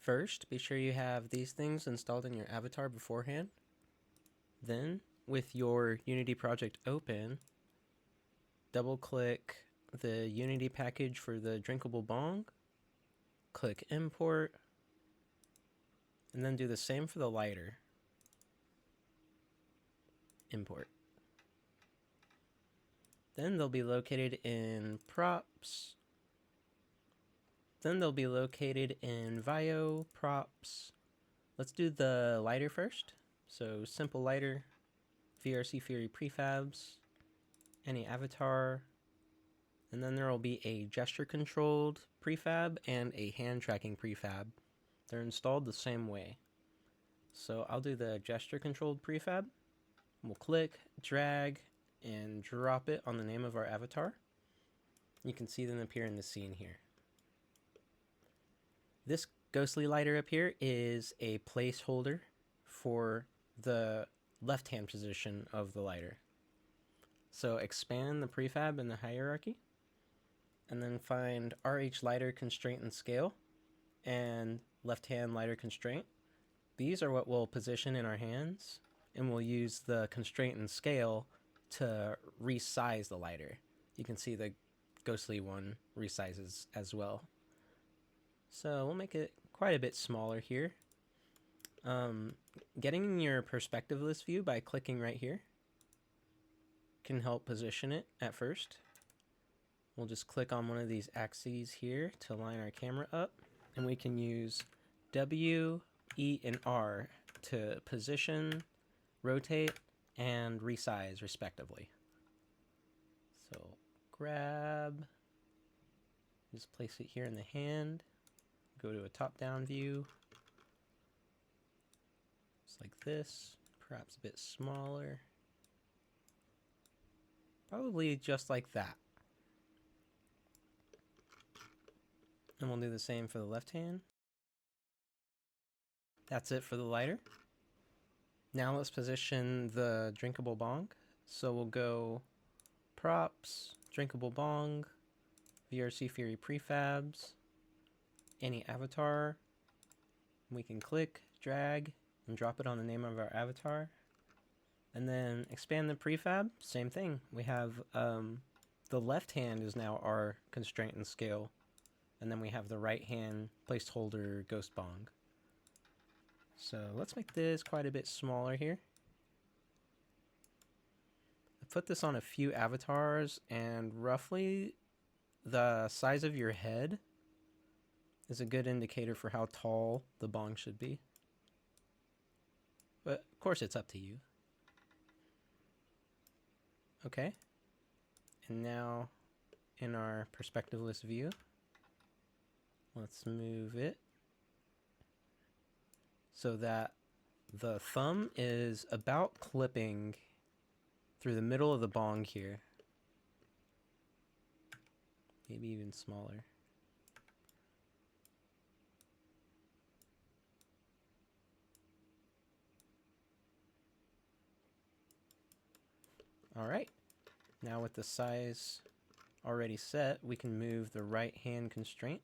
First, be sure you have these things installed in your avatar beforehand. Then, with your Unity project open, double-click the Unity package for the Drinkable Bong, click Import, and then do the same for the lighter. Import. Then they'll be located in Props. Then they'll be located in Vio, Props. Let's do the lighter first. So simple lighter, VRC Fury prefabs, any avatar, and then there will be a gesture controlled prefab and a hand tracking prefab. They're installed the same way. So I'll do the gesture controlled prefab. We'll click, drag, and drop it on the name of our avatar. You can see them appear in the scene here. This ghostly lighter up here is a placeholder for the left-hand position of the lighter. So expand the prefab in the hierarchy, and then find RH lighter constraint and scale, and left-hand lighter constraint. These are what we'll position in our hands, and we'll use the constraint and scale to resize the lighter. You can see the ghostly one resizes as well. So we'll make it quite a bit smaller here. Getting in your perspectiveless view by clicking right here can help position it at first. We'll just click on one of these axes here to line our camera up, and we can use W, E, and R to position, rotate, and resize respectively. So grab, just place it here in the hand, go to a top-down view, just like this, perhaps a bit smaller, probably just like that. And we'll do the same for the left hand. That's it for the lighter. Now let's position the Drinkable Bong. So we'll go Props, Drinkable Bong, VRC Fury prefabs, any avatar. We can click, drag, and drop it on the name of our avatar. And then expand the prefab, same thing. We have the left hand is now our constraint and scale. And then we have the right hand placeholder ghost bong. So let's make this quite a bit smaller here. I put this on a few avatars, and roughly the size of your head is a good indicator for how tall the bong should be. But of course it's up to you. Okay. And now in our perspectiveless view, let's move it so that the thumb is about clipping through the middle of the bong here. Maybe even smaller. All right. Now with the size already set, we can move the right hand constraint.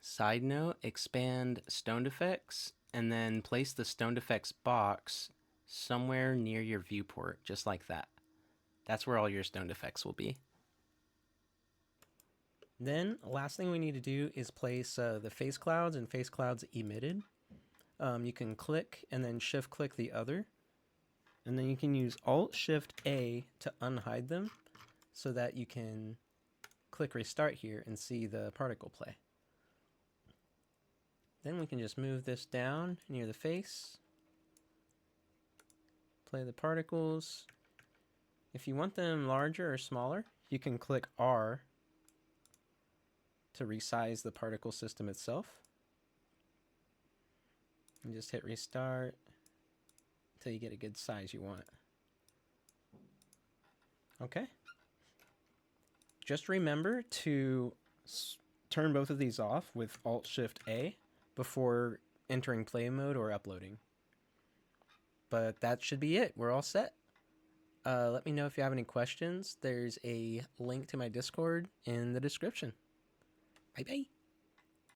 Side note, expand stoned effects and then place the stoned effects box somewhere near your viewport, just like that. That's where all your stoned effects will be. Then, last thing we need to do is place the face clouds and face clouds emitted. You can click and then shift click the other. And then you can use Alt-Shift-A to unhide them so that you can click restart here and see the particle play. Then we can just move this down near the face. Play the particles. If you want them larger or smaller, you can click R to resize the particle system itself. And just hit restart until you get a good size you want. Okay. Just remember to turn both of these off with Alt-Shift-A before entering play mode or uploading. But that should be it. We're all set. Let me know if you have any questions. There's a link to my Discord in the description. Bye bye.